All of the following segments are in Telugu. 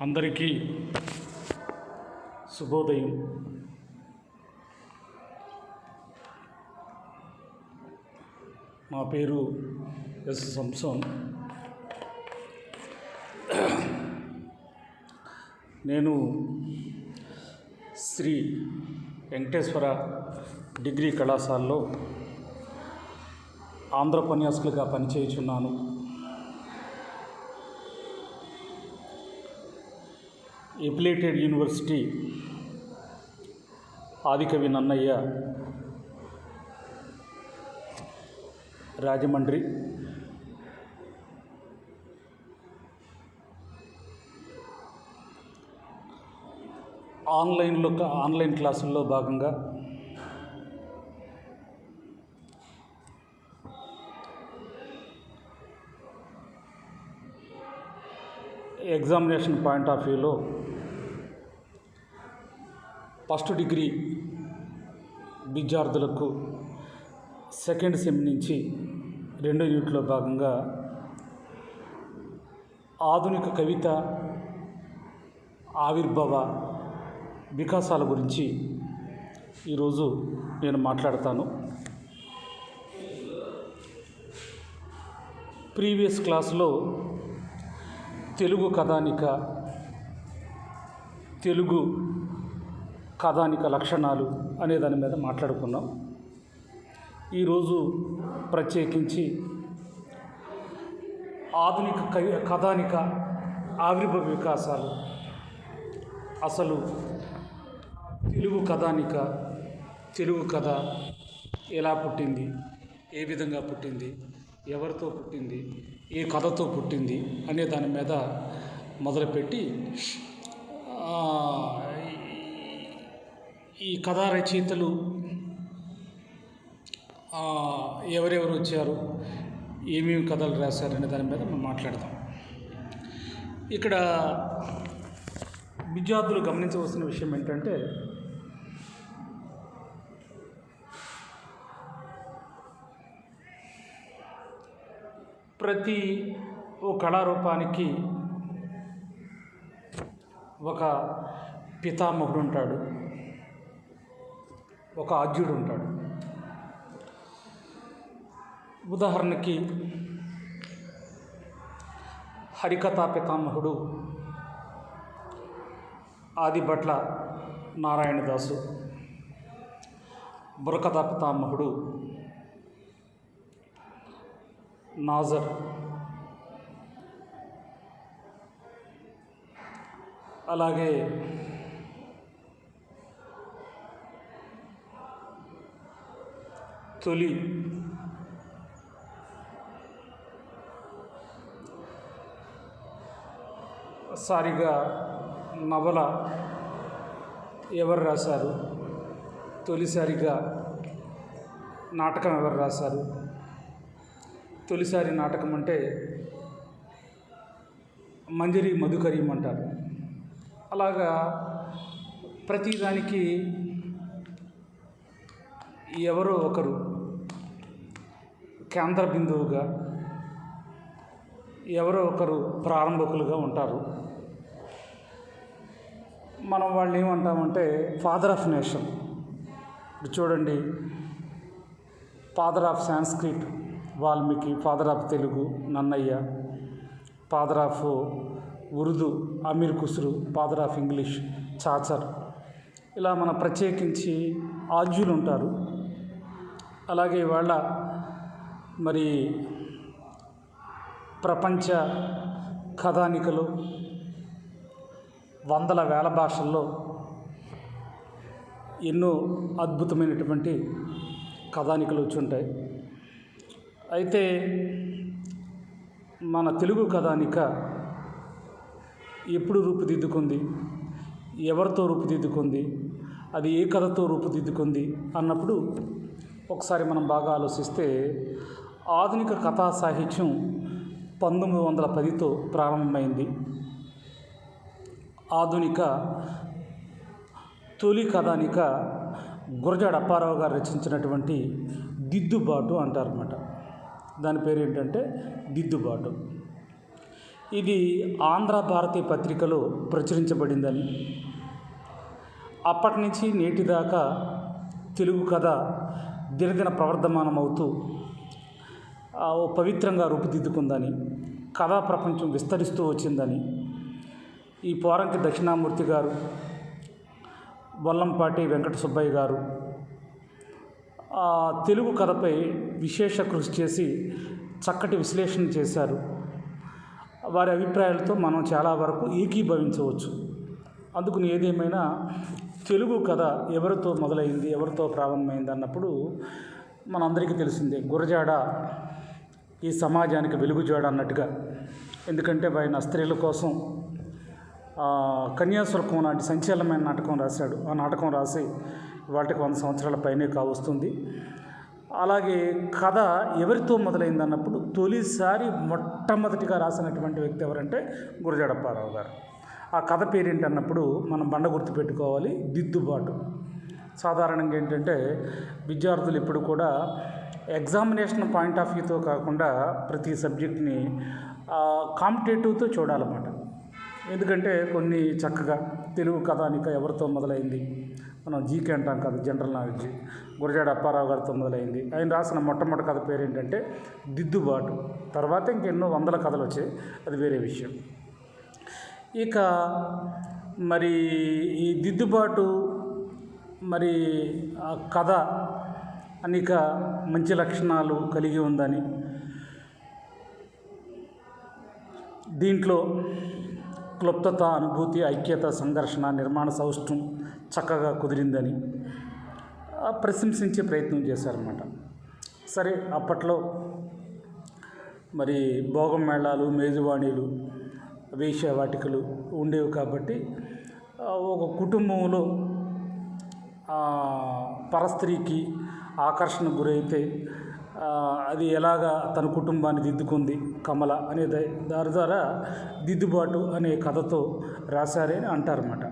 అందరికీ శుభోదయం. మా పేరు ఎస్ సంసోన్. నేను శ్రీ వెంకటేశ్వర డిగ్రీ కళాశాలలో ఆంధ్ర ఉపన్యాసకులుగా పనిచేయుచున్నాను. Affiliated university Adikavi Nannaya Rajahmundry, online క్లాసుల్లో భాగంగా ఎగ్జామినేషన్ పాయింట్ ఆఫ్ వ్యూలో ఫస్ట్ డిగ్రీ విద్యార్థులకు సెకండ్ సెమ్ నుంచి 2వ యూనిట్లో భాగంగా ఆధునిక కవిత ఆవిర్భావ వికాసాల గురించి ఈరోజు నేను మాట్లాడతాను. ప్రీవియస్ క్లాసులో తెలుగు కథానిక లక్షణాలు అనే దాని మీద మాట్లాడుకున్నాం. ఈరోజు ప్రత్యేకించి ఆధునిక కథానిక ఆవిర్భావ వికాసాలు, అసలు తెలుగు కథ ఎలా పుట్టింది, ఏ విధంగా పుట్టింది, ఎవరితో పుట్టింది, ఏ కథతో పుట్టింది అనే దాని మీద మొదలుపెట్టి ఈ కథా రచయితలు ఎవరెవరు వచ్చారు, ఏమేమి కథలు రాశారు అనే దాని మీద మనం మాట్లాడదాం. ఇక్కడ విద్యార్థులు గమనించవలసిన విషయం ఏంటంటే, ప్రతి ఓ కళారూపానికి ఒక పితామహుడు ఉంటాడు, ఒక ఆద్యుడు ఉంటాడు. ఉదాహరణకి హరికథా పితామహుడు ఆదిభట్ల నారాయణదాసు, బుర్రకథా పితామహుడు నాజర్, అలాగే తొలి సారిగా నవల ఎవరు రాశారు, తొలిసారిగా నాటకం ఎవరు రాశారు, తొలిసారి నాటకం అంటే మంజరి మధుకరీం అంటారు. అలాగా ప్రతిదానికి ఎవరో ఒకరు కేంద్ర బిందువుగా, ఎవరో ఒకరు ప్రారంభకులుగా ఉంటారు. మనం వాళ్ళని ఏమంటామంటే ఫాదర్ ఆఫ్ నేషన్. ఇప్పుడు చూడండి, father of Sanskrit Valmiki, father of Telugu Nannaya, father of Urdu Amir Khusrau, father of English Chaucer. ఇలా మన ప్రత్యేకించి ఆద్యులు ఉంటారు. అలాగే వాళ్ళ మరి ప్రపంచ కథానికలు వందల వేల భాషల్లో ఎన్నో అద్భుతమైనటువంటి కథానికలు వచ్చి ఉంటాయి. అయితే మన తెలుగు కథానిక ఎప్పుడు రూపుదిద్దుకుంది, ఎవరితో రూపుదిద్దుకుంది, అది ఏ కథతో రూపుదిద్దుకుంది అన్నప్పుడు ఒకసారి మనం బాగా ఆలోచిస్తే, ఆధునిక కథా సాహిత్యం 1910తో ప్రారంభమైంది. ఆధునిక తొలి కథానిక గురజాడ అప్పారావు గారు రచించినటువంటి దిద్దుబాటు అంటారన్నమాట. దాని పేరు ఏంటంటే దిద్దుబాటు. ఇది ఆంధ్ర భారతి పత్రికలో ప్రచురించబడిందని, అప్పటి నుంచి నేటి దాకా తెలుగు కథ దినదిన ప్రవర్ధమానమవుతూ ఓ పవిత్రంగా రూపుదిద్దుకుందని, కథా ప్రపంచం విస్తరిస్తూ వచ్చిందని ఈ పోరంకి దక్షిణామూర్తి గారు, బొల్లంపాటి వెంకట సుబ్బయ్య గారు తెలుగు కథపై విశేష కృషి చేసి చక్కటి విశ్లేషణ చేశారు. వారి అభిప్రాయాలతో మనం చాలా వరకు ఏకీభవించవచ్చు. అందుకని ఏదేమైనా తెలుగు కథ ఎవరితో మొదలైంది, ఎవరితో ప్రారంభమైంది అన్నప్పుడు మనందరికీ తెలిసిందే, గురజాడ ఈ సమాజానికి వెలుగుజాడ అన్నట్టుగా. ఎందుకంటే ఆయన స్త్రీల కోసం కన్యాశుల్కం లాంటి సంచలనమైన నాటకం రాశాడు. ఆ నాటకం రాసి వాటికి 100 సంవత్సరాల పైనే కావస్తుంది. అలాగే కథ ఎవరితో మొదలైంది అన్నప్పుడు తొలిసారి మొట్టమొదటిగా రాసినటువంటి వ్యక్తి ఎవరంటే గురజాడ అప్పారావు గారు. ఆ కథ పేరేంటి అన్నప్పుడు మనం బండ గుర్తు పెట్టుకోవాలి, దిద్దుబాటు. సాధారణంగా ఏంటంటే విద్యార్థులు ఇప్పుడు కూడా ఎగ్జామినేషన్ పాయింట్ ఆఫ్ వ్యూతో కాకుండా ప్రతి సబ్జెక్ట్ని కాంపిటేటివ్తో చూడాలన్నమాట. ఎందుకంటే కొన్ని చక్కగా తెలుగు కథానిక ఎవరితో మొదలైంది, మనం జీకే అంటాం కదా, జనరల్ నాలెడ్జ్, గురజాడ అప్పారావు గారితో మొదలైంది. ఆయన రాసిన మొట్టమొదటి కథ పేరు ఏంటంటే దిద్దుబాటు. తర్వాత ఇంకెన్నో 100 కథలు వచ్చాయి, అది వేరే విషయం. ఇక మరి ఈ దిద్దుబాటు మరి ఆ కథ అనేక మంచి లక్షణాలు కలిగి ఉందని, దీంట్లో క్లుప్తత, అనుభూతి, ఐక్యత, సంఘర్షణ, నిర్మాణ సౌష్ఠవం చక్కగా కుదిరిందని ప్రశంసించే ప్రయత్నం చేశారన్నమాట. సరే, అప్పట్లో మరి భోగం మేళాలు, మేజువాణీలు, వేశ్యావాటికలు ఉండేవి కాబట్టి ఒక కుటుంబంలో పరస్త్రీకి ఆకర్షణ గురైతే అది ఎలాగా తన కుటుంబాన్ని దిద్దుకుంది కమల అనే దాని ద్వారా దిద్దుబాటు అనే కథతో రాశారని అంటారన్నమాట.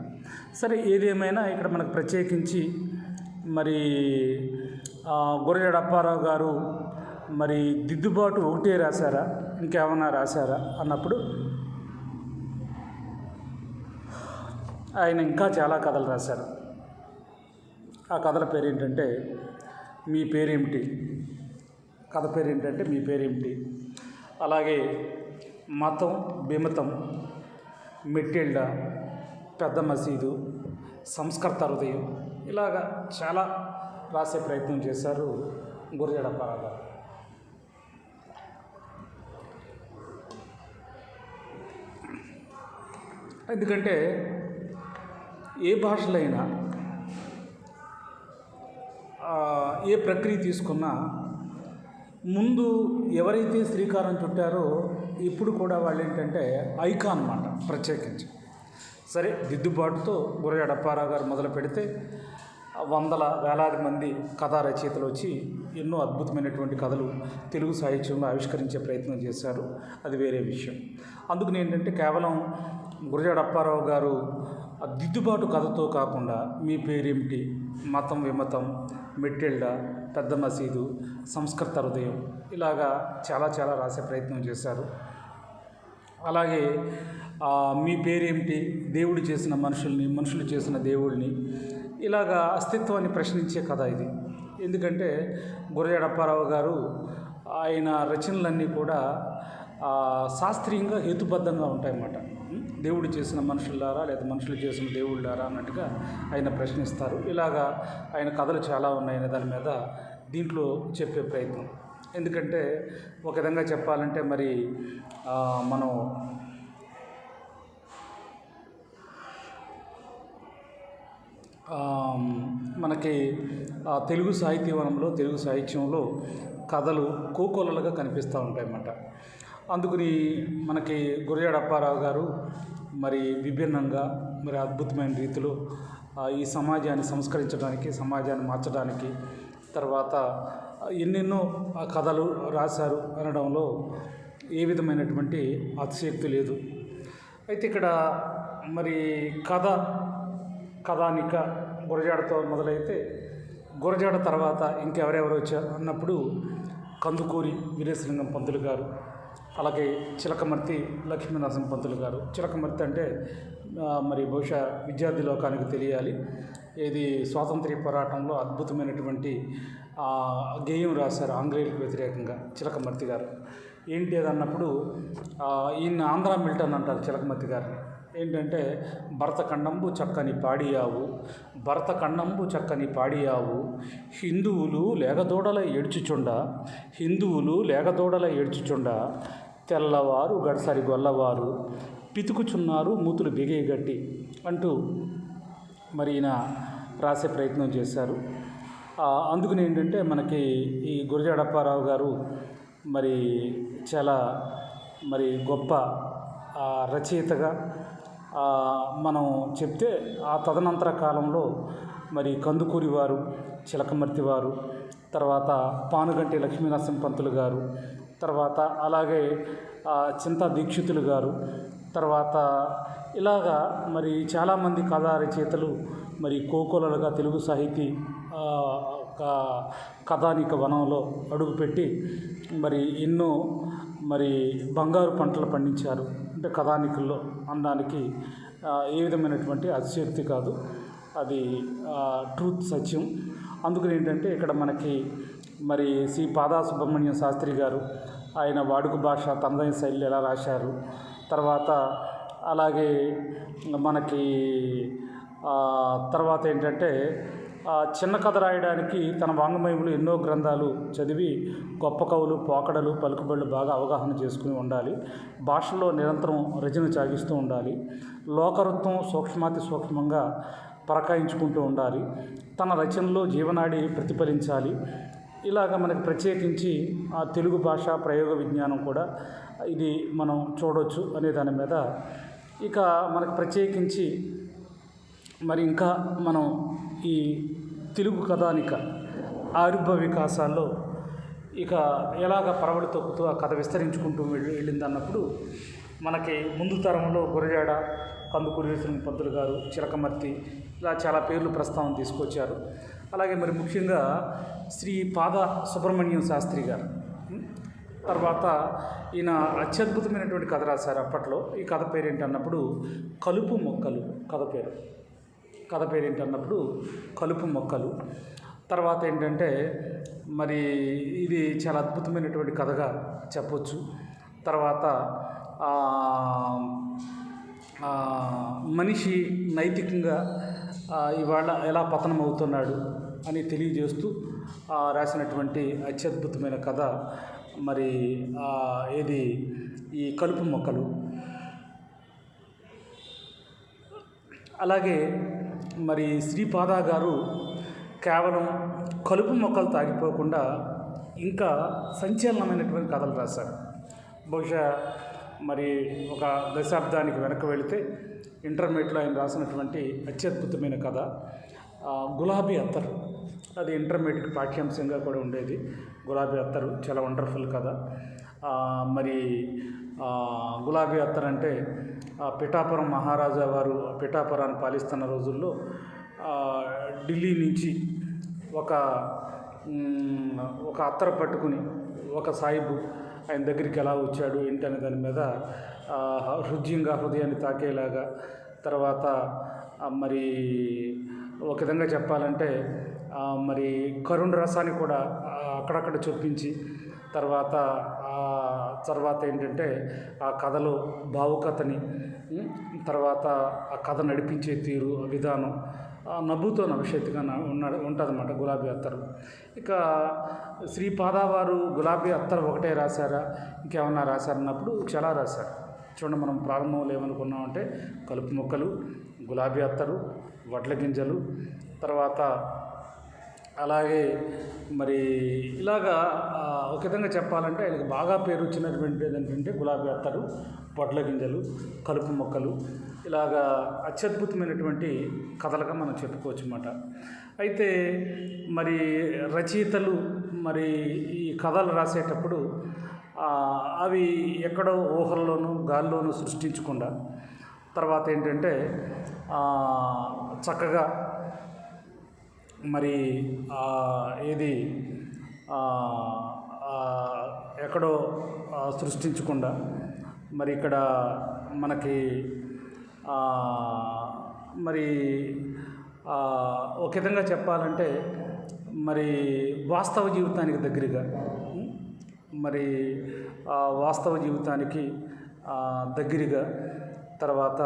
సరే, ఏదేమైనా ఇక్కడ మనకు ప్రత్యేకించి మరి గురజాడ అప్పారావు గారు మరి దిద్దుబాటు ఒకటే రాశారా, ఇంకేమైనా రాశారా అన్నప్పుడు ఆయన ఇంకా చాలా కథలు రాశారు. ఆ కథల పేరు ఏంటంటే మీ పేరేమిటి, కథ పేరు ఏంటంటే మీ పేరేమిటి, అలాగే మతం బిమతం, మెట్టిల్డా, పెద్ద మసీదు, సంస్కర్త హృదయం, ఇలాగా చాలా రాసే ప్రయత్నం చేశారు గురజాడ అప్పారావు గారు. ఎందుకంటే ఏ భాషలో అయినా ఏ ప్రక్రియ తీసుకున్నా ముందు ఎవరైతే శ్రీకారం చుట్టారో ఇప్పుడు కూడా వాళ్ళు ఏంటంటే ఐకాన్ అన్నమాట ప్రత్యేకించి. సరే, దిద్దుబాటుతో గురజాడ అప్పారావు గారు మొదలు పెడితే వేలాది మంది కథా రచయితలు వచ్చి ఎన్నో అద్భుతమైనటువంటి కథలు తెలుగు సాహిత్యంలో ఆవిష్కరించే ప్రయత్నం చేశారు, అది వేరే విషయం. అందుకని ఏంటంటే కేవలం గురజాడ అప్పారావు గారు దిద్దుబాటు కథతో కాకుండా మీ పేరేమిటి, మతం విమతం, మెట్టిల్డా, పెద్ద మసీదు, సంస్కృత హృదయం, ఇలాగా చాలా చాలా రాసే ప్రయత్నం చేశారు. అలాగే మీ పేరేమిటి, దేవుడు చేసిన మనుషుల్ని, మనుషులు చేసిన దేవుడిని, ఇలాగా అస్తిత్వాన్ని ప్రశ్నించే కథ ఇది. ఎందుకంటే గురజాడ అప్పారావు గారు ఆయన రచనలన్నీ కూడా శాస్త్రీయంగా హేతుబద్ధంగా ఉంటాయన్నమాట. దేవుడు చేసిన మనుషులారా లేదా మనుషులు చేసిన దేవుళ్ళారా అన్నట్టుగా ఆయన ప్రశ్నిస్తారు. ఇలాగా ఆయన కథలు చాలా ఉన్నాయనే దాని మీద దీంట్లో చెప్పే ప్రయత్నం. ఎందుకంటే ఒక విధంగా చెప్పాలంటే మరి మనం మనకి తెలుగు సాహిత్యవనంలో, తెలుగు సాహిత్యంలో కథలు కోకొల్లలుగా కనిపిస్తూ ఉంటాయన్నమాట. అందుకని మనకి గురజాడ అప్పారావు గారు మరి విభిన్నంగా మరి అద్భుతమైన రీతిలో ఈ సమాజాన్ని సంస్కరించడానికి, సమాజాన్ని మార్చడానికి, తర్వాత ఎన్నెన్నో కథలు రాశారు అనడంలో ఏ విధమైనటువంటి అతిశయోక్తి లేదు. అయితే ఇక్కడ మరి కథానిక గురజాడతో మొదలైతే గురజాడ తర్వాత ఇంకెవరెవరు వచ్చారు అన్నప్పుడు కందుకూరి వీరేశలింగం పంతులు గారు, అలాగే చిలకమర్తి లక్ష్మీనరసింహ పంతులు గారు. చిలకమర్తి అంటే మరి బహుశా విద్యార్థి లోకానికి తెలియాలి. ఇది స్వాతంత్ర్య పోరాటంలో అద్భుతమైనటువంటి గేయం రాశారు ఆంగ్లేయులకు వ్యతిరేకంగా చిలకమర్తి గారు. ఏంటి అది అన్నప్పుడు ఈయన ఆంధ్ర మిల్టన్ అంటారు చిలకమర్తి గారిని. ఏంటంటే భరతఖండంబు చక్కని పాడియావు, భరతఖండంబు చక్కని పాడియావు, హిందువులు లేగదోడల ఏడ్చుచుండ, హిందువులు లేగదోడల ఏడ్చుచుండ, తెల్లవారు గడసరి గొల్లవారు పితుకుచున్నారు మూతులు బిగేగట్టి అంటూ మరి ఈయన రాసే ప్రయత్నం చేశారు. అందుకని ఏంటంటే మనకి ఈ గురజాడ అప్పారావు గారు మరి చాలా మరి గొప్ప రచయితగా మనం చెప్తే ఆ తదనంతర కాలంలో మరి కందుకూరి వారు, చిలకమర్తి వారు, తర్వాత పానుగంటి లక్ష్మీనరసింహ పంతులు గారు, తర్వాత అలాగే చింతా దీక్షితులు గారు, తర్వాత ఇలాగా మరి చాలామంది కథా రచయితలు మరి కోకొలలుగా తెలుగు సాహితీ కథానిక వనంలో అడుగుపెట్టి మరి ఎన్నో మరి బంగారు పంటలు పండించారు. అంటే కథానికల్లో అనడానికి ఏ విధమైనటువంటి అతిశయోక్తి కాదు, అది ట్రూత్, సత్యం. అందుకని ఏంటంటే ఇక్కడ మనకి మరి శ్రీ పాదా సుబ్రహ్మణ్యం శాస్త్రి గారు ఆయన వాడుక భాష తనదైన శైలిలో ఎలా రాశారు. తర్వాత అలాగే మనకి తర్వాత ఏంటంటే చిన్న కథ రాయడానికి తన వాంగ్మయంలో ఎన్నో గ్రంథాలు చదివి గొప్ప కవులు, పోకడలు, పలుకుబడులు బాగా అవగాహన చేసుకుని ఉండాలి. భాషలో నిరంతరం రచన సాగిస్తూ ఉండాలి. లోకరుత్వం సూక్ష్మాతి సూక్ష్మంగా పరకాయించుకుంటూ ఉండాలి. తన రచనలో జీవనాడి ప్రతిఫలించాలి. ఇలాగ మనకు ప్రత్యేకించి ఆ తెలుగు భాష ప్రయోగ విజ్ఞానం కూడా ఇది మనం చూడవచ్చు అనే దాని మీద ఇక మనకు ప్రత్యేకించి మరి ఇంకా మనం ఈ తెలుగు కథానిక ఆవిర్భావ వికాసాల్లో ఇక ఎలాగ పరవడి తొక్కుతూ ఆ కథ విస్తరించుకుంటూ వెళ్ళింది అన్నప్పుడు మనకి ముందు తరంలో గురజాడ, కందుకూరి వీరేశలింగం పంతులు గారు, చిలకమర్తి ఇలా చాలా పేర్లు ప్రస్తావన తీసుకొచ్చారు. అలాగే మరి ముఖ్యంగా శ్రీ పాదా సుబ్రహ్మణ్యం శాస్త్రి గారు, తర్వాత ఈయన అత్యద్భుతమైనటువంటి కథ రాశారు అప్పట్లో. ఈ కథ పేరు ఏంటన్నప్పుడు కలుపు మొక్కలు. కథ పేరు ఏంటన్నప్పుడు కలుపు మొక్కలు. తర్వాత ఏంటంటే మరి ఇది చాలా అద్భుతమైనటువంటి కథగా చెప్పొచ్చు. తర్వాత మనిషి నైతికంగా ఇవాళ ఎలా పతనం అవుతున్నాడు అని తెలియజేస్తూ రాసినటువంటి అత్యద్భుతమైన కథ మరి ఇది ఈ కలుపు మొక్కలు. అలాగే మరి శ్రీపాద గారు కేవలం కలుపు మొక్కలు తాగిపోకుండా ఇంకా సంచలనమైనటువంటి కథలు రాశారు. బహుశా మరి ఒక దశాబ్దానికి వెనక్కి వెళితే ఇంటర్మీడియట్లో ఆయన రాసినటువంటి అత్యద్భుతమైన కథ గులాబీ అత్తరు. అది ఇంటర్మీడియట్ పాఠ్యాంశంగా కూడా ఉండేది. గులాబీ అత్తరు చాలా వండర్ఫుల్ కథ. మరి గులాబీ అత్తరు అంటే పిఠాపురం మహారాజా వారు పిఠాపురాన్ని పాలిస్తున్న రోజుల్లో ఢిల్లీ నుంచి ఒక అత్తర పట్టుకుని ఒక సాయిబు ఆయన దగ్గరికి ఎలా వచ్చాడు ఏంటి అనే దాని మీద హృదయంగా హృదయాన్ని తాకేలాగా, తర్వాత మరి ఒక విధంగా చెప్పాలంటే మరి కరుణ రసాన్ని కూడా అక్కడక్కడ చొప్పించి తర్వాత ఏంటంటే ఆ కథలో భావుకథని, తర్వాత ఆ కథ నడిపించే తీరు, విధానం నవ్వుతో నవిషేతిగా ఉంటుందన్నమాట గులాబీ అత్తరు. ఇక శ్రీపాదా వారు గులాబీ అత్తరు ఒకటే రాశారా, ఇంకేమన్నా రాశారన్నప్పుడు చాలా రాశారు. చూడండి, మనం ప్రారంభంలో ఏమనుకున్నామంటే కలుపు మొక్కలు, గులాబీ అత్తరు, వడ్ల గింజలు, తర్వాత అలాగే మరి ఇలాగా ఒక విధంగా చెప్పాలంటే ఆయనకు బాగా పేరు వచ్చినటువంటి ఏంటంటే గులాబీ అత్తరు, వడ్ల గింజలు, కలుపు మొక్కలు, ఇలాగా అత్యద్భుతమైనటువంటి కథలుగా మనం చెప్పుకోవచ్చు అన్నమాట. అయితే మరి రచయితలు మరి ఈ కథలు రాసేటప్పుడు అవి ఎక్కడో ఊహల్లోనూ గాల్లోనూ సృష్టించకుండా తర్వాత ఏంటంటే చక్కగా మరి ఏది ఎక్కడో సృష్టించకుండా మరి ఇక్కడ మనకి మరి ఒక విధంగా చెప్పాలంటే మరి వాస్తవ జీవితానికి దగ్గరగా మరి వాస్తవ జీవితానికి దగ్గరగా తర్వాత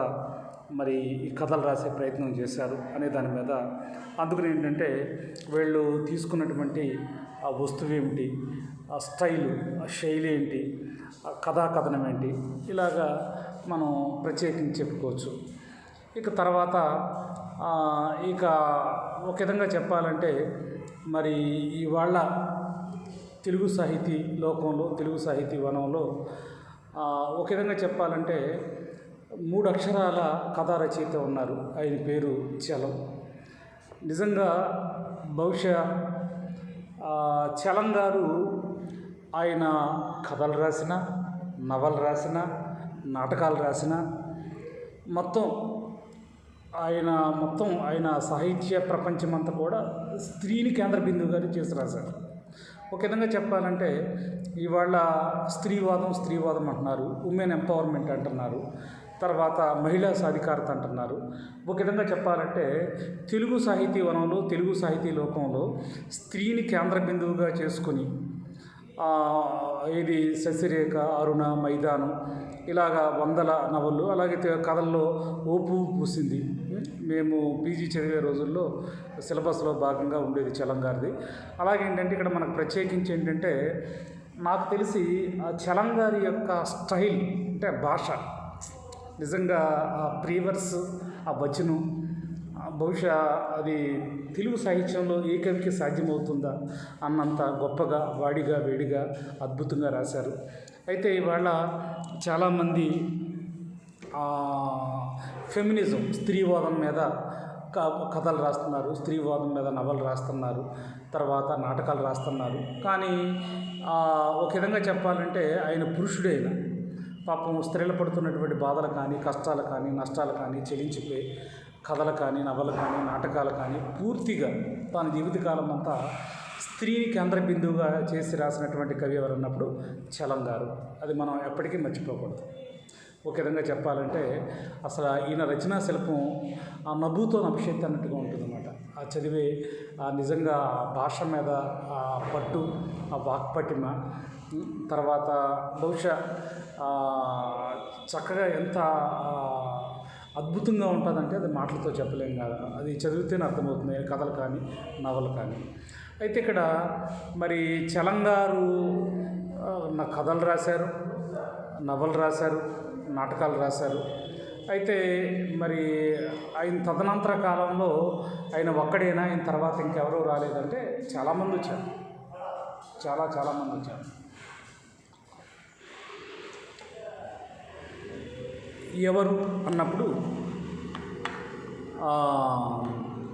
మరి ఈ కథలు రాసే ప్రయత్నం చేశారు అనే దాని మీద అందుకని ఏంటంటే వీళ్ళు తీసుకున్నటువంటి ఆ వస్తువు ఏమిటి, ఆ స్టైలు, ఆ శైలి ఏంటి, ఆ కథనం ఏంటి, ఇలాగా మనం ప్రత్యేకించి చెప్పుకోవచ్చు. ఇక తర్వాత ఇక ఒక విధంగా చెప్పాలంటే మరి ఇవాళ తెలుగు సాహితీ లోకంలో, తెలుగు సాహితీ వనంలో ఒక విధంగా చెప్పాలంటే 3 అక్షరాల కథా రచయిత ఉన్నారు. ఆయన పేరు చలం. నిజంగా బహుశా చలం గారు ఆయన కథలు రాసిన, నవలు రాసిన, నాటకాలు రాసిన మొత్తం ఆయన సాహిత్య ప్రపంచమంతా కూడా స్త్రీని కేంద్ర బిందువుగానే చేసి రాశారు. ఒక విధంగా చెప్పాలంటే ఇవాళ స్త్రీవాదం అంటున్నారు, ఉమెన్ ఎంపవర్మెంట్ అంటున్నారు, తర్వాత మహిళా సాధికారత అంటున్నారు. ఒక విధంగా చెప్పాలంటే తెలుగు సాహితీ వనంలో, తెలుగు సాహితీ లోకంలో స్త్రీని కేంద్ర బిందువుగా చేసుకుని ఇది శశిరేఖ, అరుణ, మైదానం ఇలాగా వందల నవళ్ళు, అలాగే కథల్లో ఓపు పూసింది. మేము పీజీ చదివే రోజుల్లో సిలబస్లో భాగంగా ఉండేది చలం గారిది. అలాగే ఏంటంటే ఇక్కడ మనకు ప్రత్యేకించి ఏంటంటే నాకు తెలిసి చలం గారి యొక్క స్టైల్ అంటే భాష నిజంగా ఆ ప్రీవర్స్, ఆ వచనం బహుశా అది తెలుగు సాహిత్యంలో ఏ కవికి సాధ్యమవుతుందా అన్నంత గొప్పగా, వాడిగా, వేడిగా, అద్భుతంగా రాశారు. అయితే ఇవాళ చాలామంది ఫెమినిజం, స్త్రీవాదం మీద కథలు రాస్తున్నారు, స్త్రీవాదం మీద నవలు రాస్తున్నారు, తర్వాత నాటకాలు రాస్తున్నారు. కానీ ఒక విధంగా చెప్పాలంటే ఆయన పురుషుడైన పాపం స్త్రీలు పడుతున్నటువంటి బాధలు కానీ, కష్టాలు కానీ, నష్టాలు కానీ చెలించిపోయి కథలు కానీ, నవలు కానీ, నాటకాలు కానీ పూర్తిగా తన జీవితకాలం అంతా స్త్రీని కేంద్ర బిందువుగా చేసి రాసినటువంటి కవి ఎవరన్నప్పుడు చలం గారు. అది మనం ఎప్పటికీ మర్చిపోకూడదు. ఒక విధంగా చెప్పాలంటే అసలు ఈయన రచనా శిల్పం ఆ నభూతో నభిషేక్ అన్నట్టుగా ఉంటుందన్నమాట. ఆ చదివే నిజంగా ఆ భాష మీద ఆ పట్టు, ఆ వాక్పటిమ, తర్వాత బహుశా చక్కగా ఎంత అద్భుతంగా ఉంటుందంటే అది మాటలతో చెప్పలేం కదా, అది చదివితేనే అర్థమవుతుంది, కథలు కానీ, నవలు కానీ. అయితే ఇక్కడ మరి చలం గారు కథలు రాశారు, నవలు రాశారు, నాటకాలు రాశారు. అయితే మరి ఆయన తదనంతర కాలంలో ఆయన ఒక్కడైనా, ఆయన తర్వాత ఇంకెవరూ రాలేదంటే చాలామంది వచ్చారు, చాలామంది వచ్చారు. ఎవరు అన్నప్పుడు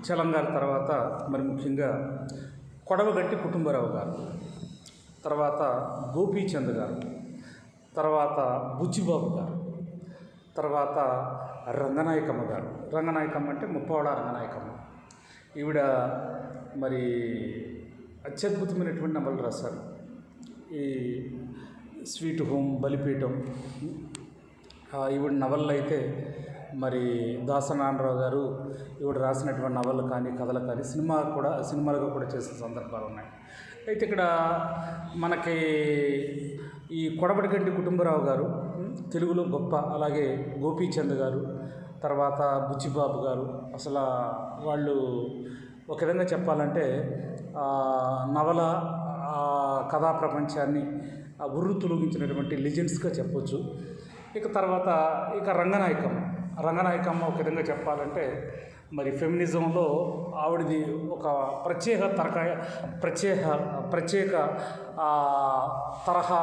చలం గారి తర్వాత మరి ముఖ్యంగా కొడవగంటి కుటుంబరావు గారు, తర్వాత గోపీచంద్ గారు, తర్వాత బుచ్చిబాబు గారు, తర్వాత రంగనాయకమ్మ గారు. రంగనాయకమ్మ అంటే ముప్పవడ రంగనాయకమ్మ. ఈవిడ మరి అత్యద్భుతమైనటువంటి నవలు రాశారు. ఈ స్వీట్ హోమ్, బలిపీఠం, ఈవిడ నవళ్ళు అయితే మరి దాసనారాయణరావు గారు ఈవిడ రాసినటువంటి నవళ్ళు కానీ, కథలు కానీ సినిమాలుగా కూడా చేసిన సందర్భాలు ఉన్నాయి. అయితే ఇక్కడ మనకి ఈ కొడవటిగంటి కుటుంబరావు గారు తెలుగులో గొప్ప, అలాగే గోపీచంద్ గారు, తర్వాత బుచ్చిబాబు గారు, అసలు వాళ్ళు ఒక విధంగా చెప్పాలంటే నవల కథా ప్రపంచాన్ని ఉర్రు తొలగించినటువంటి లెజెండ్స్గా చెప్పొచ్చు. ఇక తర్వాత రంగనాయకమ్మ ఒక విధంగా చెప్పాలంటే మరి ఫెమినిజంలో ఆవిడది ఒక ప్రత్యేక తరహా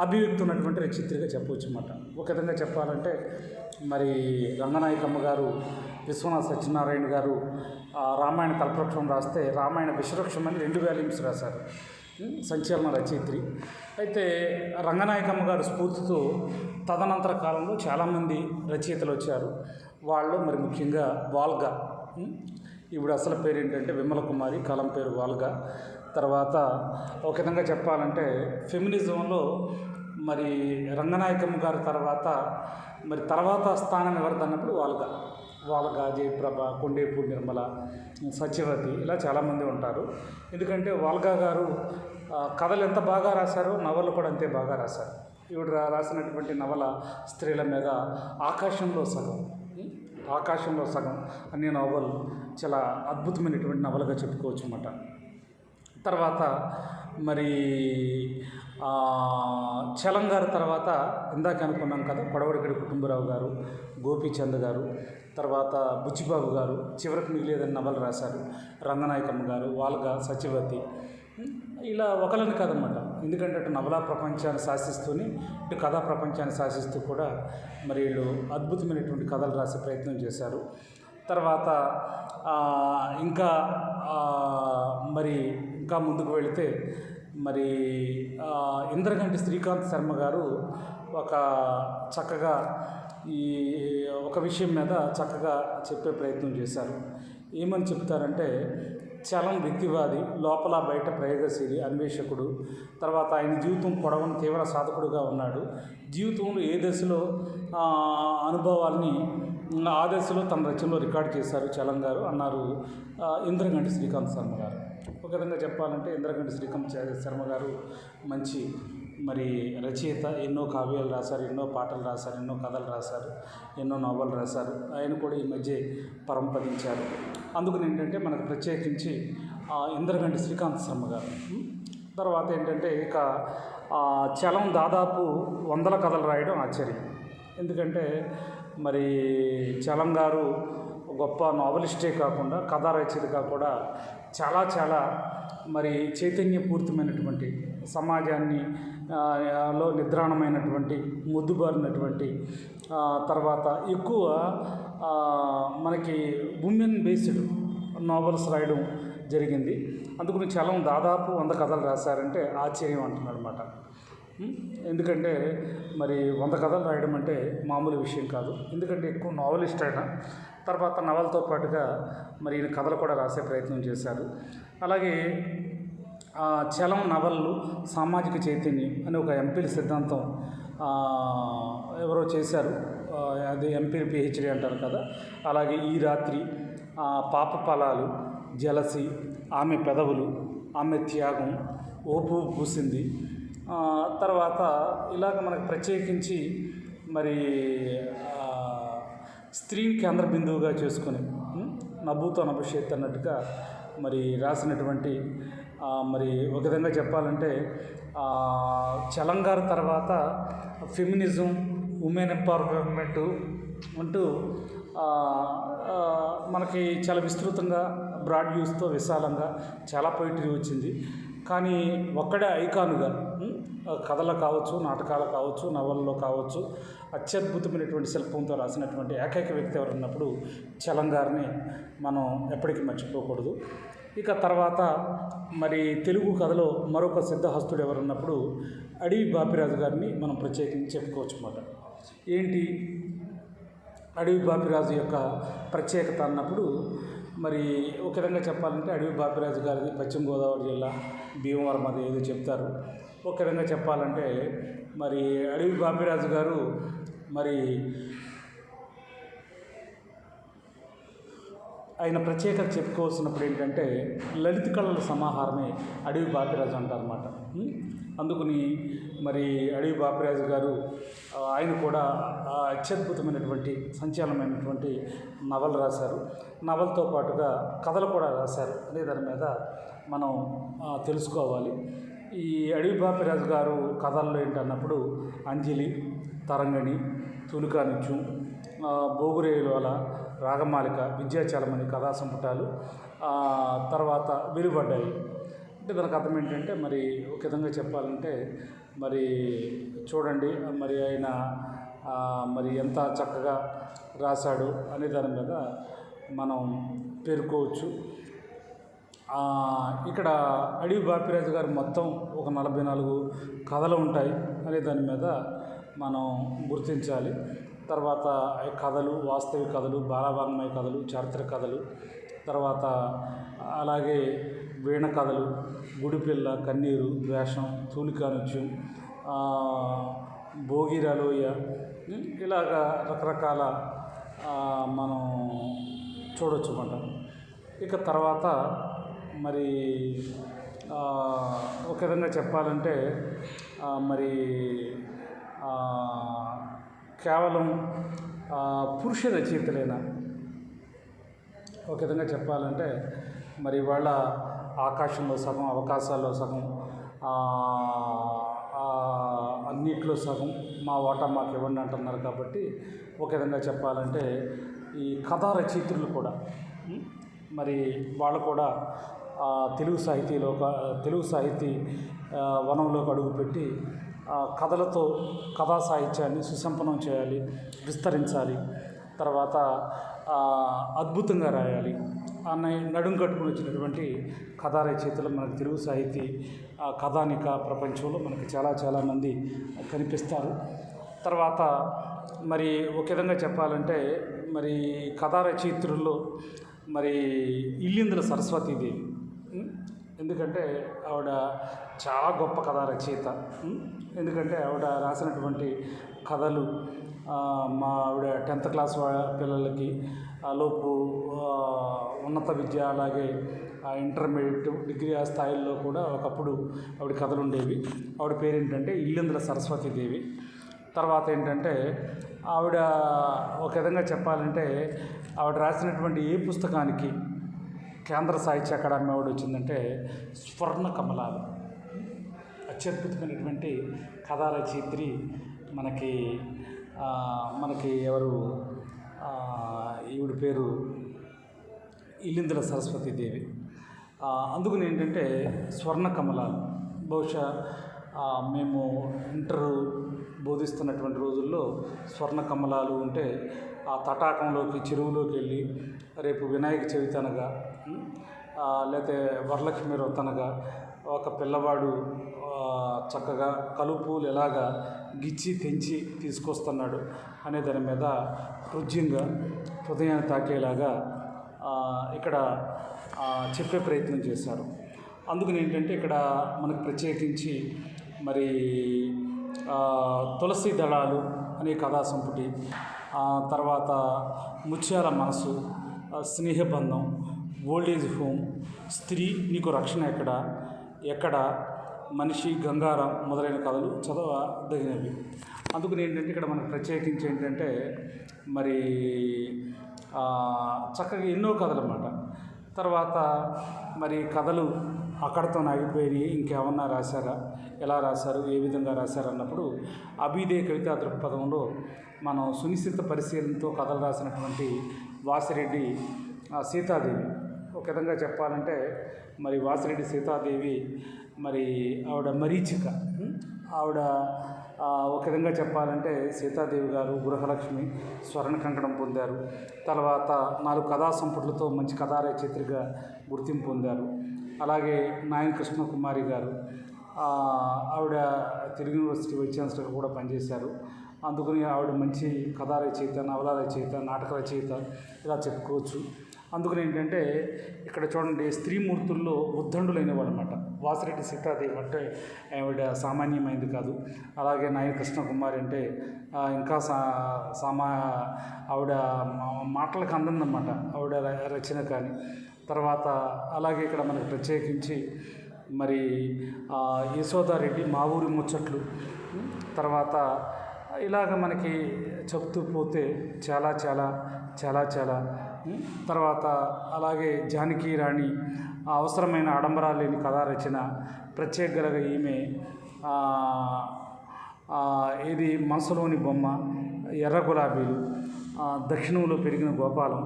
అభివ్యక్తి ఉన్నటువంటి రచయిత్రిగా చెప్పవచ్చు అన్నమాట. ఒక విధంగా చెప్పాలంటే మరి రంగనాయకమ్మ గారు, విశ్వనాథ సత్యనారాయణ గారు రామాయణ కల్పవృక్షం రాస్తే రామాయణ విశ్వవృక్షం అని 2 వాల్యూమ్స్ రాశారు, సంచలన రచయిత్రి. అయితే రంగనాయకమ్మ గారు స్ఫూర్తితో తదనంతర కాలంలో చాలామంది రచయితలు వచ్చారు. వాళ్ళు మరి ముఖ్యంగా వాల్గా, ఇప్పుడు అసలు పేరు ఏంటంటే విమల కుమారి, కాలం పేరు వాల్గా. తర్వాత ఒక విధంగా చెప్పాలంటే ఫెమినిజంలో మరి రంగనాయకమ్మ గారి తర్వాత స్థానం ఎవరిది అన్నప్పుడు వాల్గా, జయప్రభ, కొండేపూడి నిర్మల, సత్యవతి ఇలా చాలామంది ఉంటారు. ఎందుకంటే వాల్గా గారు కథలు ఎంత బాగా రాశారో నవలు కూడా అంతే బాగా రాశారు. ఈవిడ రాసినటువంటి నవల స్త్రీల మీద ఆకాశంలో సగం అనే నవల్ చాలా అద్భుతమైనటువంటి నవలగా చెప్పుకోవచ్చు అన్నమాట. తర్వాత మరి చలం గారి తర్వాత ఇందాక అనుకున్నాం కదా, కొడవటిగడి కుటుంబరావు గారు, గోపీచంద్ గారు, తర్వాత బుచ్చిబాబు గారు, చివరికి మిగిలేదని నవలు రాశారు. రంగనాయకమ్మ గారు, వాల్గా, సత్యవతి ఇలా ఒకళ్ళని కాదన్నమాట. ఎందుకంటే అటు నవలా ప్రపంచాన్ని శాసిస్తూనే ఇటు కథా ప్రపంచాన్ని శాసిస్తూ కూడా మరి వీళ్ళు అద్భుతమైనటువంటి కథలు రాసే ప్రయత్నం చేశారు. తర్వాత ఇంకా ముందుకు వెళితే మరి ఇంద్రగంటి శ్రీకాంత్ శర్మ గారు చక్కగా ఒక విషయం మీద చక్కగా చెప్పే ప్రయత్నం చేశారు. ఏమని చెప్తారంటే, చలం వ్యక్తివాది, లోపల బయట ప్రయోగశీలి, అన్వేషకుడు. తర్వాత ఆయన జీవితం పొడవున తీవ్ర సాధకుడుగా ఉన్నాడు. జీవితంలో ఏ దశలో అనుభవాల్ని ఆ దశలో తన రచనలో రికార్డు చేశారు చలం గారు అన్నారు ఇంద్రగంటి శ్రీకాంత్ శర్మ గారు. ఒక విధంగా చెప్పాలంటే ఇంద్రగంటి శ్రీకాంత్ శర్మ గారు మంచి మరి రచయిత. ఎన్నో కావ్యాలు రాశారు, ఎన్నో పాటలు రాశారు, ఎన్నో కథలు రాశారు, ఎన్నో నవలు రాశారు. ఆయన కూడా ఈ మధ్య పరంపదించారు. అందుకని ఏంటంటే మనకు ప్రత్యేకించి ఇంద్రగంటి శ్రీకాంత్ శర్మ గారు. తర్వాత ఏంటంటే ఇక చలం దాదాపు 100 కథలు రాయడం ఆశ్చర్యం. ఎందుకంటే మరి చలం గారు గొప్ప నావలిస్టే కాకుండా కథా రచయితగా కూడా చాలా మరి చైతన్యపూరితమైనటువంటి సమాజాన్ని లో నిద్రాణమైనటువంటి మొద్దుబారినటువంటి తర్వాత ఎక్కువ మనకి ఉమెన్ బేస్డ్ నావల్స్ రాయడం జరిగింది. అందుకని చలం దాదాపు 100 కథలు రాశారంటే ఆశ్చర్యం అంటున్నాడు అన్నమాట. ఎందుకంటే మరి 100 కథలు రాయడం అంటే మామూలు విషయం కాదు. ఎందుకంటే ఎక్కువ నావలిస్ట్ అయినా తర్వాత నవలతో పాటుగా మరి ఈయన కథలు కూడా రాసే ప్రయత్నం చేశారు. అలాగే చలం నవలలు సామాజిక చైతన్యం అని ఒక ఎంపీల సిద్ధాంతం ఎవరో చేశారు. అది ఎంపీలు పిహెచ్డి అంటారు కదా. అలాగే ఈ రాత్రి, పాప ఫలాలు, జలసి, ఆమె పెదవులు, ఆమె త్యాగం, ఓపు పూసింది. తర్వాత ఇలాగ మనకు ప్రత్యేకించి మరి స్త్రీని కేంద్ర బిందువుగా చేసుకొని నభూతో నభవిష్యత్ అన్నట్టుగా మరి రాసినటువంటి మరి ఒక విధంగా చెప్పాలంటే చలం గారి తర్వాత ఫెమినిజం, ఉమెన్ ఎంపవర్మెంట్ అంటూ మనకి చాలా విస్తృతంగా బ్రాడ్ వ్యూస్తో విశాలంగా చాలా పోయిటరీ వచ్చింది. కానీ ఒక్కడే ఐకానుగా కథలు కావచ్చు, నాటకాలు కావచ్చు, నవల్లో కావచ్చు అత్యద్భుతమైనటువంటి శిల్పంతో రాసినటువంటి ఏకైక వ్యక్తి ఎవరు ఉన్నప్పుడు చలం గారిని మనం ఎప్పటికీ మర్చిపోకూడదు. ఇక తర్వాత మరి తెలుగు కథలో మరొక సిద్ధహస్తుడు ఎవరున్నప్పుడు అడవి బాపిరాజు గారిని మనం ప్రత్యేకించి చెప్పుకోవచ్చు అన్నమాట. ఏంటి అడవి బాపిరాజు యొక్క ప్రత్యేకత అన్నప్పుడు మరి ఒక విధంగా చెప్పాలంటే అడవి బాపిరాజు గారిది పశ్చిమ గోదావరి జిల్లా భీమవరం అది ఏదో చెప్తారు. ఒక విధంగా చెప్పాలంటే మరి అడవి బాపిరాజు గారు మరి ఆయన ప్రత్యేకత చెప్పుకోవాల్సినప్పుడు ఏంటంటే లలిత కళల సమాహారమే అడవి బాపిరాజు అంటారన్నమాట. అందుకని మరి అడవి బాపిరాజు గారు ఆయన కూడా అత్యద్భుతమైనటువంటి సంచలనమైనటువంటి నవలు రాశారు. నవలతో పాటుగా కథలు కూడా రాశారు అనే దాని మీద మనం తెలుసుకోవాలి. ఈ అడవి బాపిరాజు గారు కథల్లో ఏంటన్నప్పుడు అంజలి, తరంగిణి, తులికానిత్యం, బోగురేయులోల, రాగమాలిక, విద్యాచలమని కథా సంపుటాలు తర్వాత వెలువడ్డాయి. అంటే దానికి అర్థం ఏంటంటే మరి ఒక విధంగా చెప్పాలంటే మరి చూడండి మరి ఆయన మరి ఎంత చక్కగా రాశాడు అనే దాని మీద మనం పేర్కోవచ్చు. ఇక్కడ అడవి బాపిరాజు గారు మొత్తం ఒక 44 కథలు ఉంటాయి అనే దాని మీద మనం గుర్తించాలి. తర్వాత కథలు, వాస్తవిక కథలు, బాలవాంగ్మయ కథలు, చారిత్రక కథలు, తర్వాత అలాగే వీణ కథలు, గుడిపిల్ల, కన్నీరు, వేషం, తూలికా నృత్యం, భోగిరాలోయ, ఇలాగా రకరకాల మనం చూడవచ్చు అన్నమాట. ఇక తర్వాత మరి ఒక విధంగా చెప్పాలంటే మరి కేవలం పురుష రచయితలైన ఒక విధంగా చెప్పాలంటే మరి వాళ్ళ ఆకాశంలో సగం, అవకాశాల్లో సగం, అన్నిట్లో సగం మా వాటా మాకు ఇవ్వండి అంటున్నారు. కాబట్టి ఒక విధంగా చెప్పాలంటే ఈ కథా రచయితలు కూడా మరి వాళ్ళు కూడా తెలుగు సాహితీ వనంలోకి అడుగుపెట్టి కథలతో కథా సాహిత్యాన్ని సుసంపన్నం చేయాలి, విస్తరించాలి, తర్వాత అద్భుతంగా రాయాలి అన్న నడుం కట్టుకుని వచ్చినటువంటి కథా రచయితలు మనకు తెలుగు సాహితీ కథానిక ప్రపంచంలో మనకి చాలామంది కనిపిస్తారు. తర్వాత మరి ఒక విధంగా చెప్పాలంటే మరి కథా రచయిత్రుల్లో మరి ఇల్లిందుల సరస్వతీదేవి, ఎందుకంటే ఆవిడ చాలా గొప్ప కథా రచయిత. ఎందుకంటే ఆవిడ రాసినటువంటి కథలు మా ఆవిడ 10th క్లాస్ పిల్లలకి లోపు ఉన్నత విద్య, అలాగే ఇంటర్మీడియట్, డిగ్రీ ఆ స్థాయిల్లో కూడా ఒకప్పుడు ఆవిడ కథలు ఉండేవి. ఆవిడ పేరేంటంటే ఇల్లిందుల సరస్వతీదేవి. తర్వాత ఏంటంటే ఆవిడ ఒక విధంగా చెప్పాలంటే ఆవిడ రాసినటువంటి ఏ పుస్తకానికి కేంద్ర సాహిత్య అకాడమీ అవార్డు వచ్చిందంటే స్వర్ణ కమలాలు. అత్యద్భుతమైనటువంటి కథా రచయిత్రి మనకి ఎవరు, ఈవిడ పేరు ఇల్లిందుల సరస్వతీదేవి. అందుకని ఏంటంటే స్వర్ణ కమలాలు బహుశా మేము ఇంటర్ బోధిస్తున్నటువంటి రోజుల్లో స్వర్ణ కమలాలు ఉంటే ఆ తటాకంలోకి, చెరువులోకి వెళ్ళి రేపు వినాయక చవితి అనగా లేకపోతే వరలక్ష్మి వ్రతం అనగా ఒక పిల్లవాడు చక్కగా కలుపులు ఎలాగా గిచ్చి తెంచి తీసుకొస్తున్నాడు అనే దాని మీద హృద్యంగా హృదయాన్ని తాకేలాగా ఇక్కడ చెప్పే ప్రయత్నం చేశారు. అందుకని ఏంటంటే ఇక్కడ మనకు ప్రత్యేకించి మరి తులసి దళాలు అనే కథా సంపుటి, తర్వాత ముత్యాల మనసు, స్నేహబంధం, ఓల్డేజ్ హోమ్, స్త్రీ నీకు రక్షణ ఎక్కడ, మనిషి, గంగారం మొదలైన కథలు చదవదగినవి. అందుకని ఏంటంటే ఇక్కడ మనకు ప్రత్యేకించి ఏంటంటే మరి చక్కగా ఎన్నో కథలు అన్నమాట. తర్వాత మరి కథలు అక్కడితో ఆగిపోయి ఇంకేమన్నా రాశారా, ఎలా రాశారు, ఏ విధంగా రాశారు అన్నప్పుడు అభిదే కవితా దృక్పథంలో మనం సునిశ్చిత పరిశీలనతో కథలు రాసినటువంటి వాసిరెడ్డి సీతాదేవి. ఒక విధంగా చెప్పాలంటే మరి వాసిరెడ్డి సీతాదేవి మరి ఆవిడ మరీచిక. ఆవిడ ఒక విధంగా చెప్పాలంటే సీతాదేవి గారు గృహలక్ష్మి స్వర్ణ కంకణం పొందారు. తర్వాత 4 కథా సంపుట్లతో మంచి కథా రచయిత్రిగా గుర్తింపు పొందారు. అలాగే నాయన కృష్ణకుమారి గారు, ఆవిడ తెలుగు యూనివర్సిటీ వైస్ ఛాన్సలర్గా కూడా పనిచేశారు. అందుకని ఆవిడ మంచి కథా రచయిత, నవల రచయిత, నాటక రచయిత ఇలా చెప్పుకోవచ్చు. అందుకని ఏంటంటే ఇక్కడ చూడండి స్త్రీమూర్తుల్లో ఉద్దండులైన వాడు అనమాట. వాసిరెడ్డి సీతాదేవి అంటే ఆవిడ సామాన్యమైనది కాదు. అలాగే నాయన కృష్ణకుమారి అంటే ఇంకా ఆవిడ మాటలకు అందదన్నమాట ఆవిడ రచన కానీ. తర్వాత అలాగే ఇక్కడ మనకు ప్రత్యేకించి మరి యశోదారెడ్డి మా ఊరి ముచ్చట్లు, తర్వాత ఇలాగ మనకి చెప్తూ పోతే చాలా తర్వాత అలాగే జానకి రాణి అవసరమైన ఆడంబరాలు లేని కథా రచన, ప్రత్యేకగా ఈమె ఇది మనసులోని బొమ్మ, ఎర్ర గులాబీలు, దక్షిణంలో పెరిగిన గోపాలం,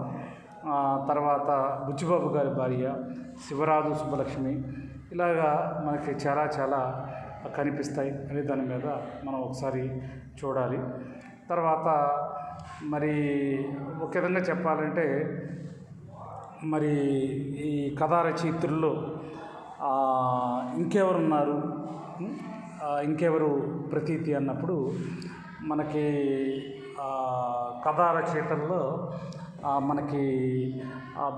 తర్వాత బుచ్చిబాబు గారి భార్య, శివరాజు సుబ్బలక్ష్మి, ఇలాగా మనకి చాలా కనిపిస్తాయి అనే దాని మీద మనం ఒకసారి చూడాలి. తర్వాత మరి ఒక విధంగా చెప్పాలంటే మరి ఈ కథా రచయిత్రుల్లో ఇంకెవరున్నారు, ఇంకెవరు ప్రతీతి అన్నప్పుడు మనకి కథా రచయితల్లో మనకి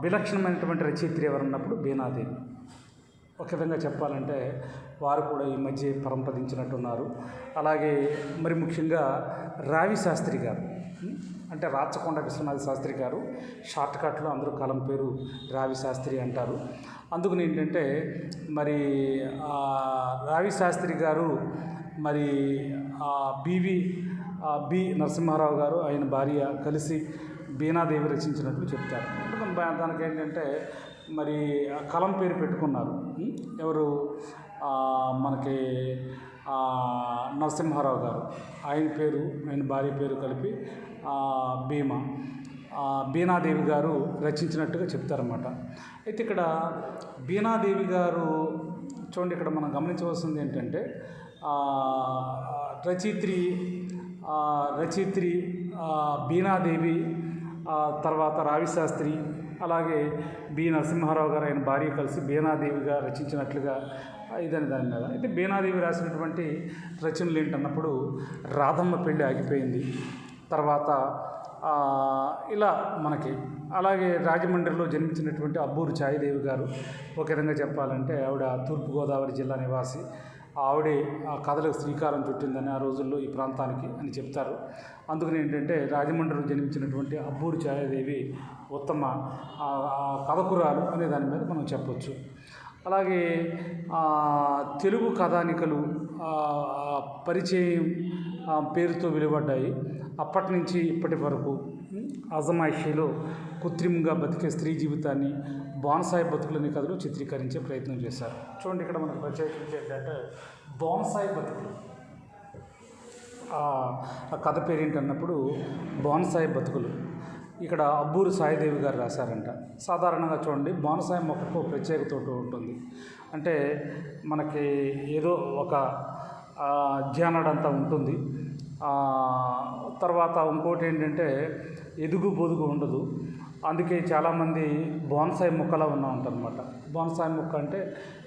విలక్షణమైనటువంటి రచయిత్రి ఎవరన్నప్పుడు బీనాదేవి. ఒక విధంగా చెప్పాలంటే వారు కూడా ఈ మధ్య పరంపదించినట్టున్నారు. అలాగే మరి ముఖ్యంగా రావి శాస్త్రి గారు, అంటే రాచకొండ విశ్వనాథ శాస్త్రి గారు, షార్ట్కట్లో అందరూ కాలం పేరు రావి శాస్త్రి అంటారు. అందుకని ఏంటంటే మరి రావి శాస్త్రి గారు మరి బి నరసింహారావు గారు ఆయన భార్య కలిసి బీనాదేవి రచించినట్లు చెప్తారు. దానికి ఏంటంటే మరి కలం పేరు పెట్టుకున్నారు. ఎవరు? మనకి నరసింహారావు గారు, ఆయన పేరు ఆయన భార్య పేరు కలిపి బీనాదేవి గారు రచించినట్టుగా చెప్తారన్నమాట. అయితే ఇక్కడ బీనాదేవి గారు చూడండి, ఇక్కడ మనం గమనించవలసింది ఏంటంటే రచయిత్రి బీనాదేవి, తర్వాత రావిశాస్త్రి, అలాగే బి నరసింహారావు గారు ఆయన భార్య కలిసి బీనాదేవిగా రచించినట్లుగా ఇదని దాని మీద. అయితే బీనాదేవి రాసినటువంటి రచనలు ఏంటన్నప్పుడు రాధమ్మ పెళ్ళి ఆగిపోయింది, తర్వాత ఇలా మనకి. అలాగే రాజమండ్రిలో జన్మించినటువంటి అబ్బూరు ఛాయదేవి గారు, ఒక విధంగా చెప్పాలంటే ఆవిడ తూర్పుగోదావరి జిల్లా నివాసి. ఆవిడే ఆ కథలకు శ్రీకారం చుట్టిందని ఆ రోజుల్లో ఈ ప్రాంతానికి అని చెప్తారు. అందుకని ఏంటంటే రాజమండ్రిలో జన్మించినటువంటి అబ్బూరు ఛాయాదేవి ఉత్తమ కథకురాలు అనే దాని మీద మనం చెప్పొచ్చు. అలాగే తెలుగు కథానికలు పరిచయం పేరుతో వెలువడ్డాయి. అప్పటి నుంచి ఇప్పటి వరకు అజమాయిషీలో కృత్రిమంగా బతికే స్త్రీ జీవితాన్ని, బోన్సాయి బతుకులని కథలు చిత్రీకరించే ప్రయత్నం చేశారు. చూడండి, ఇక్కడ మనకు ప్రత్యేకించి ఏంటంటే బోన్సాయి బతుకులు, ఆ కథ పేరు ఏంటన్నప్పుడు బోన్సాయి బతుకులు. ఇక్కడ అబ్బూరు సాయిదేవి గారు రాశారంట. సాధారణంగా చూడండి, బోన్సాయి మొక్కకు ప్రత్యేకత ఉంటుంది. అంటే మనకి ఏదో ఒక జానడంతా ఉంటుంది. తర్వాత ఇంకోటి ఏంటంటే ఎదుగు బొదుగు ఉండదు. అందుకే చాలామంది బోన్సాయి మొక్కలా ఉంటారన్నమాట. బోన్సాయి మొక్క అంటే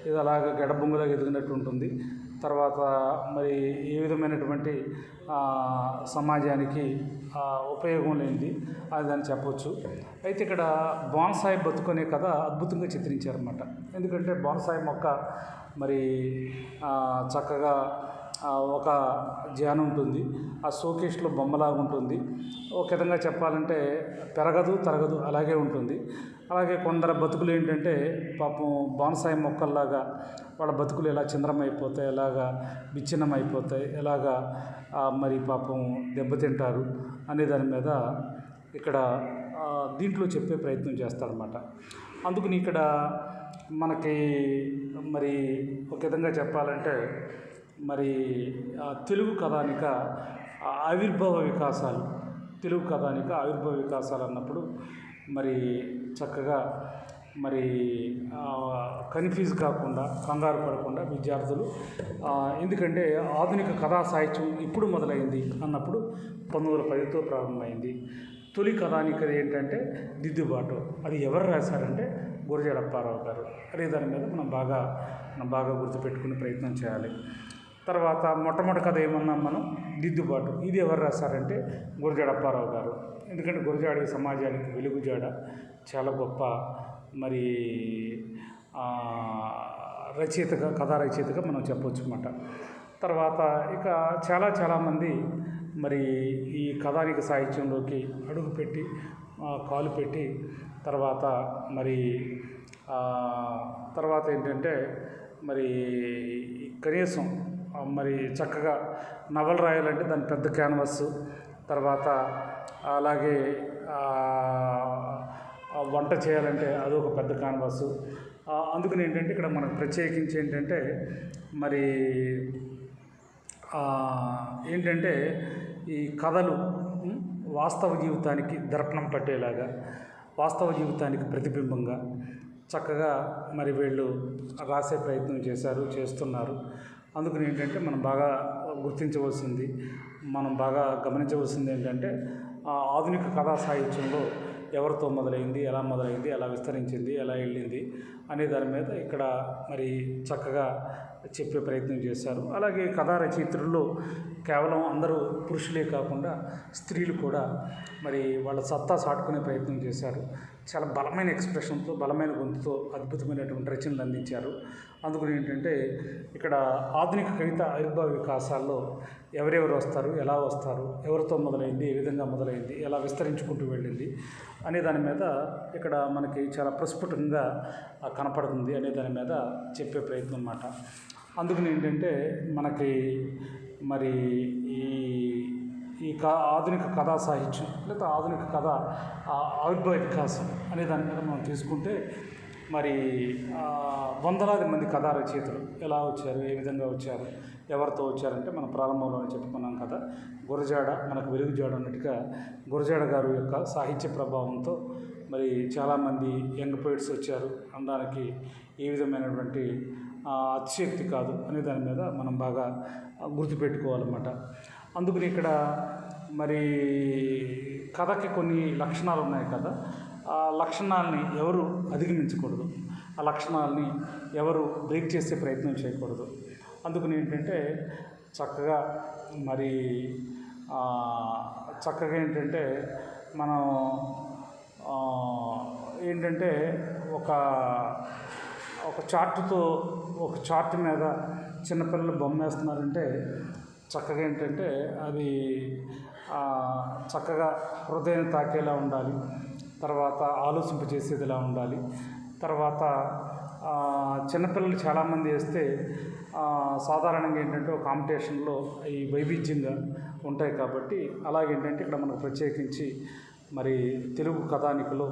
ఇది అలాగ గడబొంగులాగా ఎదిగినట్టు ఉంటుంది. తర్వాత మరి ఏ విధమైనటువంటి సమాజానికి ఉపయోగం లేనిది అది అని చెప్పవచ్చు. అయితే ఇక్కడ బోన్సాయి బతుకునే కథ అద్భుతంగా చిత్రించారన్నమాట. ఎందుకంటే బోన్సాయి మొక్క మరి చక్కగా ఒక జాన ఉంటుంది, ఆ షోకేస్లో బొమ్మలాగా ఉంటుంది. ఒక విధంగా చెప్పాలంటే పెరగదు తరగదు అలాగే ఉంటుంది. అలాగే కొందరు బతుకులు ఏంటంటే పాపం బోన్సాయి మొక్కల్లాగా వాళ్ళ బతుకులు ఎలా ఛిద్రమైపోతాయి, ఎలాగా విచ్ఛిన్నమైపోతాయి, ఎలాగా మరి పాపం దెబ్బతింటారు అనే దాని మీద ఇక్కడ దీంట్లో చెప్పే ప్రయత్నం చేస్తారన్నమాట. అందుకని ఇక్కడ మనకి మరి ఒక విధంగా చెప్పాలంటే మరి తెలుగు కథానిక ఆవిర్భావ వికాసాలు, తెలుగు కథానిక ఆవిర్భావ వికాసాలు అన్నప్పుడు మరి చక్కగా మరి కన్ఫ్యూజ్ కాకుండా, కంగారు పడకుండా విద్యార్థులు, ఎందుకంటే ఆధునిక కథా సాహిత్యం ఇప్పుడు మొదలైంది అన్నప్పుడు 1910తో ప్రారంభమైంది. తొలి కథానిక ఏంటంటే దిద్దుబాటు. అది ఎవరు రాశారంటే గురజాడ అప్పారావు గారు. అనే దాని మీద మనం బాగా గుర్తుపెట్టుకునే ప్రయత్నం చేయాలి. తర్వాత మొట్టమొదటి కథ ఏమన్నాం మనం, దిద్దుబాటు. ఇది ఎవరు రాశారంటే గురజాడ అప్పారావు గారు. ఎందుకంటే గురజాడ ఈ సమాజానికి వెలుగుజాడ, చాలా గొప్ప మరి రచయితగా, కథా రచయితగా మనం చెప్పవచ్చు అన్నమాట. తర్వాత ఇక చాలామంది మరి ఈ కథానిక సాహిత్యంలోకి అడుగుపెట్టి కాలు పెట్టి తర్వాత మరి తర్వాత ఏంటంటే మరి కనీసం మరి చక్కగా నవల రాయాలంటే దాని పెద్ద క్యాన్వాస్, తర్వాత అలాగే వంట చేయాలంటే అదొక పెద్ద క్యాన్వాసు. అందుకని ఏంటంటే ఇక్కడ మనకు ప్రత్యేకించి ఏంటంటే మరి ఏంటంటే ఈ కథలు వాస్తవ జీవితానికి దర్పణం పట్టేలాగా, వాస్తవ జీవితానికి ప్రతిబింబంగా చక్కగా మరి వీళ్ళు రాసే ప్రయత్నం చేస్తున్నారు. అందుకని ఏంటంటే మనం బాగా గుర్తించవలసింది, మనం బాగా గమనించవలసింది ఏంటంటే ఆధునిక కథా సాహిత్యంలో ఎవరితో మొదలైంది, ఎలా విస్తరించింది, ఎలా వెళ్ళింది అనే దాని మీద ఇక్కడ మరి చక్కగా చెప్పే ప్రయత్నం చేశారు. అలాగే కథా రచయిత్రుల్లో కేవలం అందరూ పురుషులే కాకుండా స్త్రీలు కూడా మరి వాళ్ళ సత్తా చాటుకునే ప్రయత్నం చేశారు. చాలా బలమైన ఎక్స్ప్రెషన్తో, బలమైన గొంతుతో అద్భుతమైనటువంటి రచనలు అందించారు. అందుకని ఏంటంటే ఇక్కడ ఆధునిక కవిత ఆవిర్భావ వికాసాల్లో ఎవరెవరు వస్తారు, ఎలా వస్తారు, ఎవరితో మొదలైంది, ఏ విధంగా మొదలైంది, ఎలా విస్తరించుకుంటూ వెళ్ళింది అనే దాని మీద ఇక్కడ మనకి చాలా ప్రస్ఫుటంగా కనపడుతుంది అనే దాని మీద చెప్పే ప్రయత్నం అన్నమాట. అందుకని ఏంటంటే మనకి మరి ఈ ఈ ఆధునిక కథా సాహిత్యం లేదా ఆధునిక కథ ఆవిర్భావ వికాసం అనే దాని మీద మనం తీసుకుంటే మరి వందలాది మంది కథా రచయితలు ఎలా వచ్చారు, ఏ విధంగా వచ్చారు, ఎవరితో వచ్చారంటే మనం ప్రారంభంలోనే చెప్పుకున్నాం కదా, గురజాడ మనకు వెలుగుజాడ అన్నట్టుగా గురజాడ గారు యొక్క సాహిత్య ప్రభావంతో మరి చాలామంది యంగ్ పోయిట్స్ వచ్చారు అనడానికి ఏ విధమైనటువంటి అతిశక్తి కాదు అనే దాని మీద మనం బాగా గుర్తుపెట్టుకోవాలన్నమాట. అందుకని ఇక్కడ మరి కథకి కొన్ని లక్షణాలు ఉన్నాయి కదా, ఆ లక్షణాలని ఎవరు అధిగమించకూడదు, ఆ లక్షణాలని ఎవరు బ్రేక్ చేసే ప్రయత్నం చేయకూడదు. అందుకని ఏంటంటే చక్కగా మరి చక్కగా ఏంటంటే మనం ఏంటంటే ఒక చార్ట్ మీద చిన్నపిల్లలు బొమ్మ వేస్తున్నారంటే చక్కగా ఏంటంటే అది చక్కగా హృదయం తాకేలా ఉండాలి, తర్వాత ఆలోచింపజేసేదిలా ఉండాలి. తర్వాత చిన్నపిల్లలు చాలామంది వేస్తే సాధారణంగా ఏంటంటే ఒక కాంపిటీషన్లో ఈ వైవిధ్యంగా ఉంటాయి కాబట్టి అలాగేంటంటే ఇక్కడ మనకు ప్రత్యేకించి మరి తెలుగు కథానికలో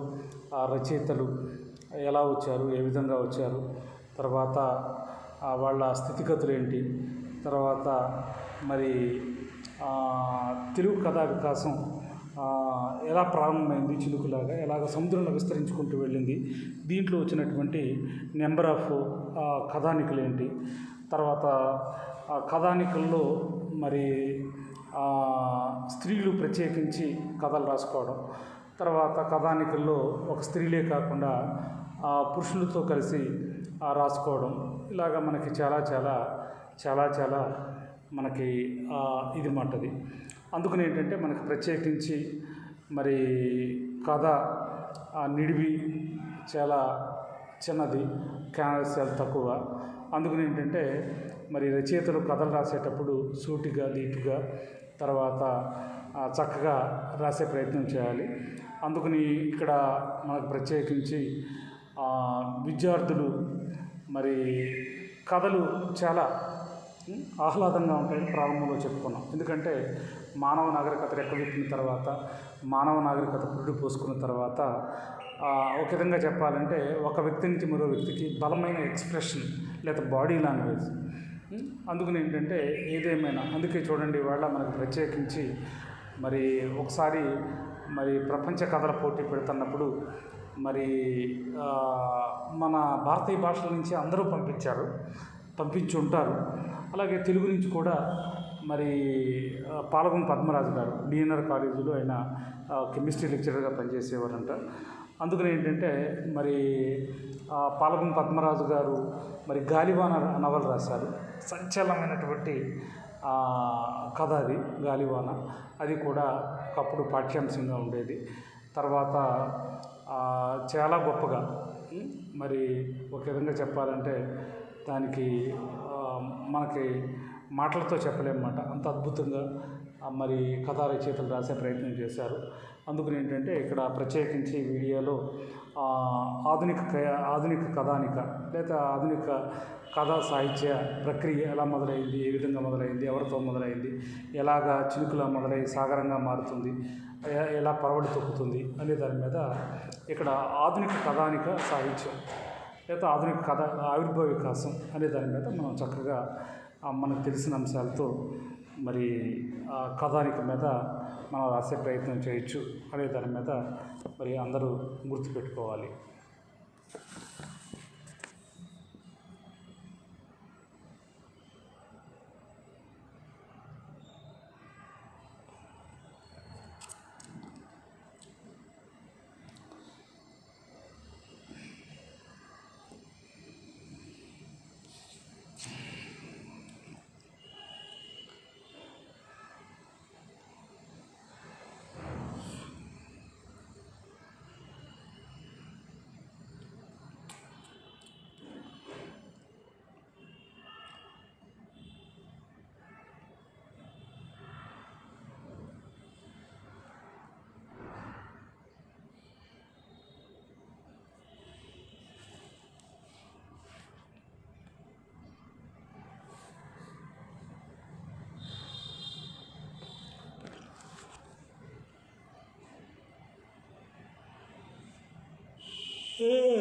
రచయితలు ఎలా వచ్చారు, ఏ విధంగా వచ్చారు, తర్వాత వాళ్ళ స్థితిగతులు ఏంటి, తర్వాత మరి తెలుగు కథా వికాసం ఎలా ప్రారంభమైంది, చిలుకులాగా ఎలాగ సముద్రంలో విస్తరించుకుంటూ వెళ్ళింది, దీంట్లో వచ్చినటువంటి నెంబర్ ఆఫ్ కథానికలు ఏంటి, తర్వాత కథానికల్లో మరి స్త్రీలు ప్రత్యేకించి కథలు రాసుకోవడం, తర్వాత కథానికల్లో ఒక స్త్రీలే కాకుండా పురుషులతో కలిసి రాసుకోవడం, ఇలాగ మనకి చాలా చాలా చాలా చాలా మనకి ఇది మాటది. అందుకని ఏంటంటే మనకి ప్రత్యేకించి మరి కథ నిడివి చాలా చిన్నది, క్యాన్వాస్ చాలా తక్కువ. అందుకని ఏంటంటే మరి రచయితలు కథలు రాసేటప్పుడు సూటిగా, దీటుగా, తర్వాత చక్కగా రాసే ప్రయత్నం చేయాలి. అందుకని ఇక్కడ మనకు ప్రత్యేకించి విద్యార్థులు మరి కథలు చాలా ఆహ్లాదంగా ఉంటాయని ప్రారంభంలో చెప్పుకున్నాం. ఎందుకంటే మానవ నాగరికత రెక్కవిప్పిన తర్వాత, మానవ నాగరికత పురుడు పోసుకున్న తర్వాత ఒక విధంగా చెప్పాలంటే ఒక వ్యక్తి నుంచి మరో వ్యక్తికి బలమైన ఎక్స్ప్రెషన్ లేదా బాడీ లాంగ్వేజ్. అందుకని ఏంటంటే ఏదేమైనా అందుకే చూడండి ఇవాళ మనకు ప్రత్యేకించి మరి ఒకసారి మరి ప్రపంచ కథల పోటీ పెడుతున్నప్పుడు మరి మన భారతీయ భాషల నుంచి అందరూ పంపించి ఉంటారు. అలాగే తెలుగు నుంచి కూడా మరి పాలగుం పద్మరాజు గారు డిఎన్ఆర్ కాలేజీలో ఆయన కెమిస్ట్రీ లెక్చరర్గా పనిచేసేవారంట. అందుకని ఏంటంటే మరి పాలగుం పద్మరాజు గారు మరి గాలివాన నవల రాశారు. సంచలనమైనటువంటి కథ అది గాలివాన. అది కూడా ఒకప్పుడు పాఠ్యాంశంగా ఉండేది. తర్వాత చాలా గొప్పగా మరి ఒక విధంగా చెప్పాలంటే దానికి మనకి మాటలతో చెప్పలేమన్నమాట, అంత అద్భుతంగా మరి కథా రచయితలు రాసే ప్రయత్నం చేశారు. అందుకని ఏంటంటే ఇక్కడ ప్రత్యేకించి వీడియోలో ఆధునిక కథానిక లేదా ఆధునిక కథా సాహిత్య ప్రక్రియ ఎలా మొదలైంది, ఏ విధంగా మొదలైంది, ఎవరితో మొదలైంది, ఎలాగా చినుకులా మొదలై సాగరంగా మారుతుంది, ఎలా పరవడి తొక్కుతుంది అనే దాని మీద ఇక్కడ ఆధునిక కథానిక సాహిత్యం లేదా ఆధునిక కథ ఆవిర్భావ వికాసం అనే దాని మీద మనం చక్కగా మనకు తెలిసిన అంశాలతో మరి కథానిక మీద మనం రాసే ప్రయత్నం చేయొచ్చు అనే దాని మీద మరి అందరూ గుర్తుపెట్టుకోవాలి. ఏ